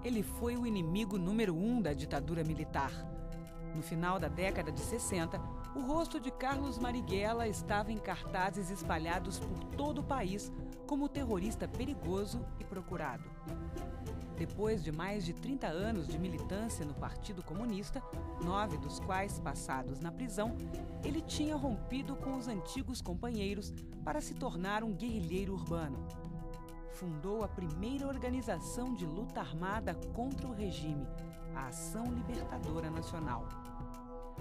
Ele foi o inimigo número 1 da ditadura militar. No final da década de 60, o rosto de Carlos Marighella estava em cartazes espalhados por todo o país como terrorista perigoso e procurado. Depois de mais de 30 anos de militância no Partido Comunista, 9 dos quais passados na prisão, ele tinha rompido com os antigos companheiros para se tornar um guerrilheiro urbano. Fundou a primeira organização de luta armada contra o regime, a Ação Libertadora Nacional.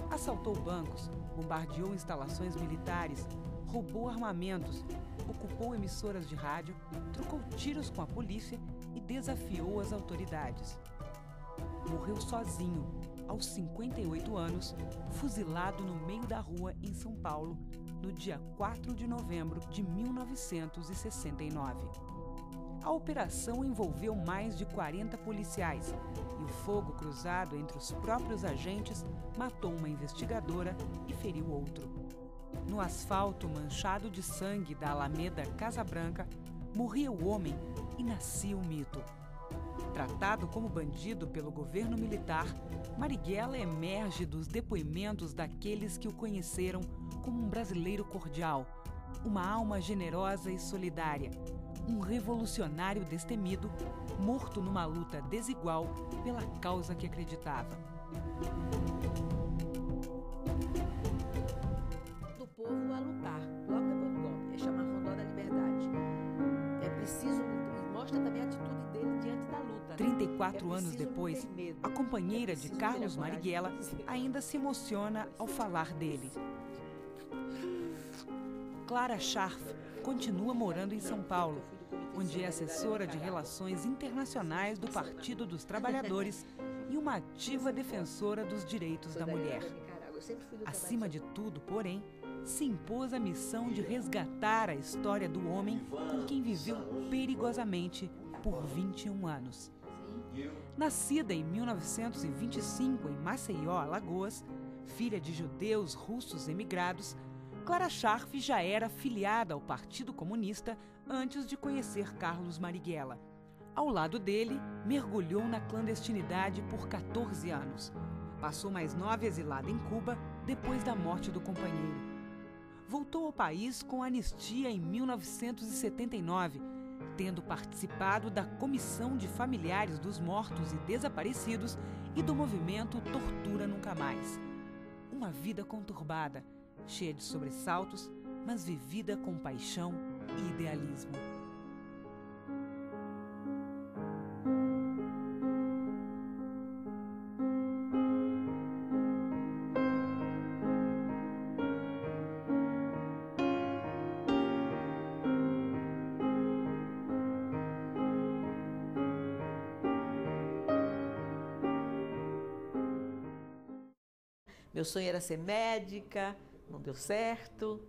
Assaltou bancos, bombardeou instalações militares, roubou armamentos, ocupou emissoras de rádio, trocou tiros com a polícia e desafiou as autoridades. Morreu sozinho, aos 58 anos, fuzilado no meio da rua em São Paulo, no dia 4 de novembro de 1969. A operação envolveu mais de 40 policiais e o fogo cruzado entre os próprios agentes matou uma investigadora e feriu outro. No asfalto manchado de sangue da Alameda Casa Branca, morria o homem e nascia o mito. Tratado como bandido pelo governo militar, Marighella emerge dos depoimentos daqueles que o conheceram como um brasileiro cordial, uma alma generosa e solidária, um revolucionário destemido, morto numa luta desigual pela causa que acreditava. Do povo a lutar, logo depois do golpe, é chamar Rondó da Liberdade. É preciso, e mostra também a atitude dele diante da luta. 34 anos depois, a companheira de Carlos Marighella ainda se emociona ao falar dele. Clara Scharf continua morando em São Paulo, onde é assessora de Relações Internacionais do Partido dos Trabalhadores e uma ativa defensora dos direitos da mulher. Acima de tudo, porém, se impôs a missão de resgatar a história do homem com quem viveu perigosamente por 21 anos. Nascida em 1925 em Maceió, Alagoas, filha de judeus russos emigrados, Clara Scharf já era filiada ao Partido Comunista antes de conhecer Carlos Marighella. Ao lado dele, mergulhou na clandestinidade por 14 anos. Passou mais 9 exilada em Cuba depois da morte do companheiro. Voltou ao país com anistia em 1979, tendo participado da Comissão de Familiares dos Mortos e Desaparecidos e do movimento Tortura Nunca Mais. Uma vida conturbada, cheia de sobressaltos, mas vivida com paixão e idealismo. Meu sonho era ser médica, não deu certo.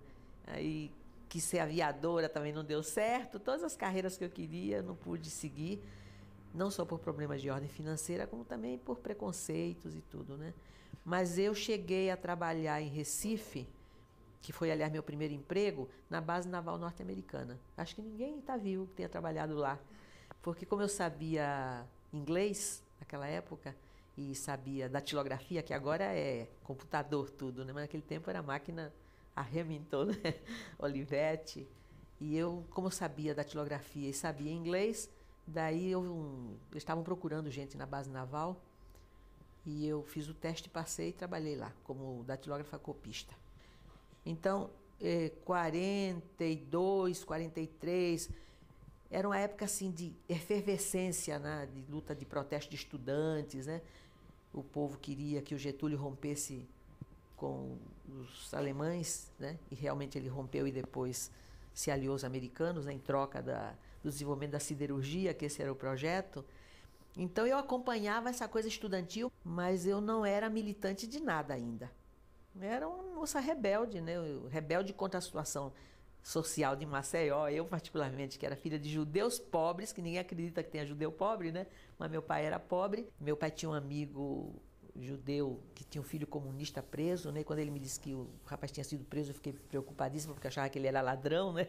Aí quis ser aviadora, também não deu certo. Todas as carreiras que eu queria, não pude seguir. Não só por problemas de ordem financeira, como também por preconceitos e tudo, né? Mas eu cheguei a trabalhar em Recife, que foi, aliás, meu primeiro emprego, na base naval norte-americana. Acho que ninguém está vivo que tenha trabalhado lá. Porque como eu sabia inglês naquela época, e sabia datilografia, que agora é computador tudo, né? Mas naquele tempo era máquina a Remington, né? Olivetti. E eu, como eu sabia datilografia e sabia inglês, daí eles estavam procurando gente na base naval e eu fiz o teste, passei e trabalhei lá como datilógrafa copista. Então, 42, 43... Era uma época assim de efervescência, né? De luta, de protesto de estudantes, né? O povo queria que o Getúlio rompesse com os alemães, né? E realmente ele rompeu e depois se aliou aos americanos, né? Em troca do desenvolvimento da siderurgia, que esse era o projeto. Então eu acompanhava essa coisa estudantil, mas eu não era militante de nada ainda. Eu era uma moça rebelde, né? Rebelde contra a situação social de Maceió, eu particularmente, que era filha de judeus pobres, que ninguém acredita que tenha judeu pobre, né? Mas meu pai era pobre. Meu pai tinha um amigo judeu que tinha um filho comunista preso, né? E quando ele me disse que o rapaz tinha sido preso, eu fiquei preocupadíssima, porque eu achava que ele era ladrão, né?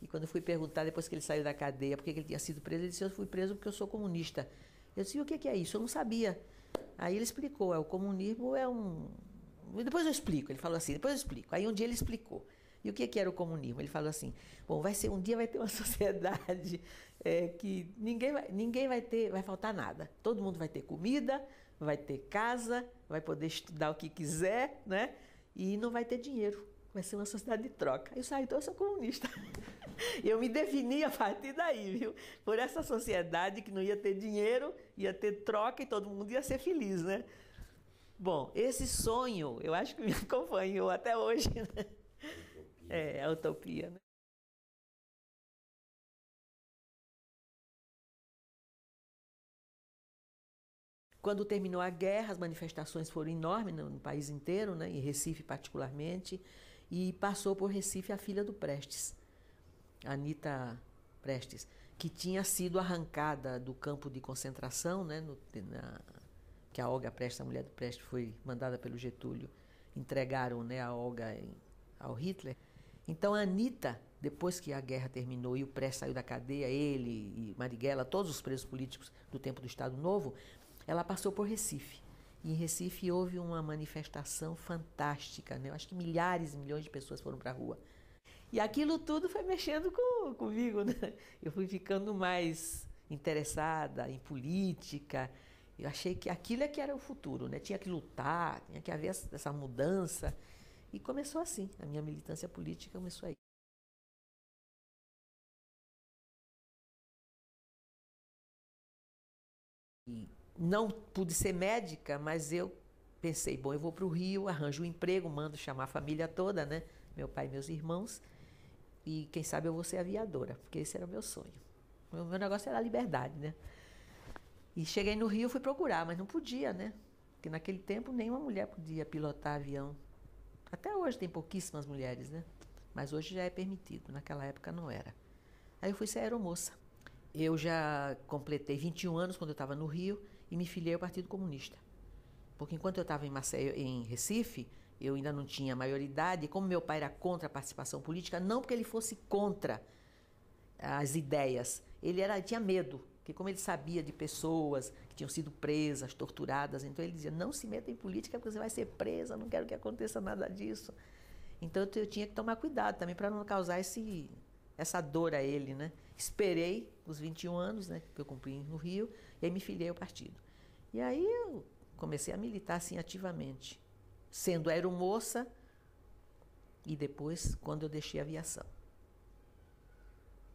E quando eu fui perguntar, depois que ele saiu da cadeia, por que ele tinha sido preso, ele disse: eu fui preso porque eu sou comunista. Eu disse, e o que é isso? Eu não sabia. Aí ele explicou, o comunismo é um... Depois eu explico, ele falou assim, depois eu explico. Aí um dia ele explicou. E o que era o comunismo? Ele falou assim, bom, um dia vai ter uma sociedade que ninguém vai faltar nada. Todo mundo vai ter comida, vai ter casa, vai poder estudar o que quiser, né? E não vai ter dinheiro. Vai ser uma sociedade de troca. Eu saí, então eu sou comunista. Eu me defini a partir daí, viu? Por essa sociedade que não ia ter dinheiro, ia ter troca e todo mundo ia ser feliz, né? Bom, esse sonho, eu acho que me acompanhou até hoje, né? É a utopia, né? Quando terminou a guerra, as manifestações foram enormes no país inteiro, né? Em Recife particularmente, e passou por Recife a filha do Prestes, Anita Prestes, que tinha sido arrancada do campo de concentração, né? Que a Olga Prestes, a mulher do Prestes, foi mandada pelo Getúlio, entregaram, né, a Olga ao Hitler. Então a Anita, depois que a guerra terminou e o Prestes saiu da cadeia, ele e Marighella, todos os presos políticos do tempo do Estado Novo, ela passou por Recife. E em Recife houve uma manifestação fantástica, né? Eu acho que milhares e milhões de pessoas foram para a rua. E aquilo tudo foi mexendo comigo, né? Eu fui ficando mais interessada em política. Eu achei que aquilo é que era o futuro, né? Tinha que lutar, tinha que haver essa mudança. E começou assim, a minha militância política começou aí. E não pude ser médica, mas eu pensei, bom, eu vou para o Rio, arranjo um emprego, mando chamar a família toda, né? Meu pai e meus irmãos. E quem sabe eu vou ser aviadora, porque esse era o meu sonho. O meu negócio era a liberdade, né? E cheguei no Rio, fui procurar, mas não podia, né? Porque naquele tempo nenhuma mulher podia pilotar avião. Até hoje tem pouquíssimas mulheres, né? Mas hoje já é permitido, naquela época não era. Aí eu fui ser aeromoça. Eu já completei 21 anos quando eu estava no Rio e me filiei ao Partido Comunista. Porque enquanto eu estava em Recife, eu ainda não tinha maioridade, e como meu pai era contra a participação política, não porque ele fosse contra as ideias, ele tinha medo, porque como ele sabia de pessoas que tinham sido presas, torturadas, então ele dizia, não se meta em política porque você vai ser presa, não quero que aconteça nada disso. Então eu tinha que tomar cuidado também para não causar essa dor a ele, né? Esperei os 21 anos, né, que eu cumpri no Rio, e aí me filiei ao partido. E aí eu comecei a militar assim ativamente, sendo aeromoça e depois quando eu deixei a aviação.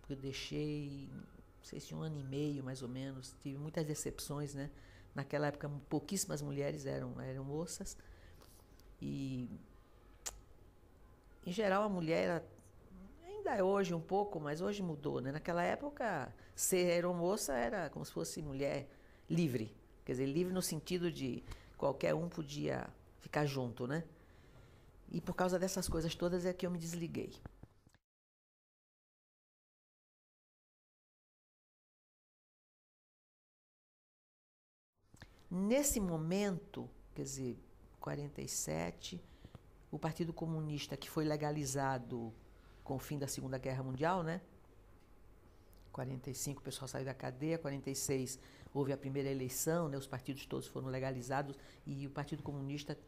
Eu deixei, não sei se 1 ano e meio mais ou menos, tive muitas decepções, né? Naquela época pouquíssimas mulheres eram aeromoças e em geral a mulher ainda é hoje um pouco, mas hoje mudou, né? Naquela época ser aeromoça era como se fosse mulher livre, quer dizer, livre no sentido de qualquer um podia ficar junto, né? E por causa dessas coisas todas é que eu me desliguei. Nesse momento, quer dizer, 47, o Partido Comunista, que foi legalizado com o fim da Segunda Guerra Mundial, né? 45 o pessoal saiu da cadeia, 46 houve a primeira eleição, né? Os partidos todos foram legalizados e o Partido Comunista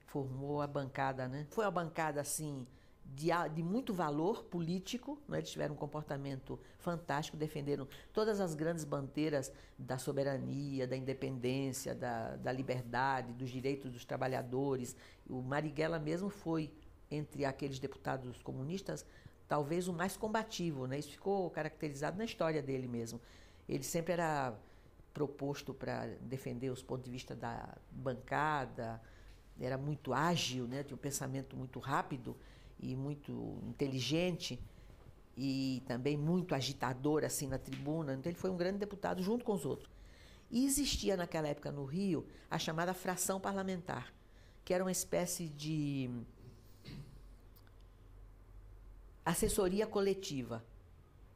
formou a bancada, né? Foi uma bancada assim de muito valor político, né? Eles tiveram um comportamento fantástico, defenderam todas as grandes bandeiras da soberania, da independência, da liberdade, dos direitos dos trabalhadores. O Marighella mesmo foi, entre aqueles deputados comunistas, talvez o mais combativo, né? Isso ficou caracterizado na história dele mesmo. Ele sempre era proposto para defender os pontos de vista da bancada, era muito ágil, né? Tinha um pensamento muito rápido e muito inteligente e também muito agitador assim na tribuna. Então ele foi um grande deputado junto com os outros. E existia naquela época no Rio a chamada fração parlamentar, que era uma espécie de assessoria coletiva.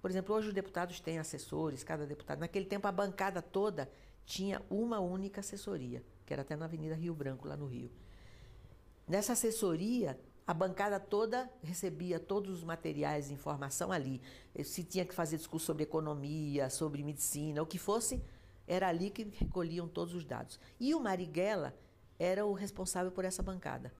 Por exemplo, hoje os deputados têm assessores, cada deputado. Naquele tempo a bancada toda tinha uma única assessoria, que era até na Avenida Rio Branco, lá no Rio. Nessa assessoria, a bancada toda recebia todos os materiais de informação ali. Se tinha que fazer discurso sobre economia, sobre medicina, o que fosse, era ali que recolhiam todos os dados. E o Marighella era o responsável por essa bancada.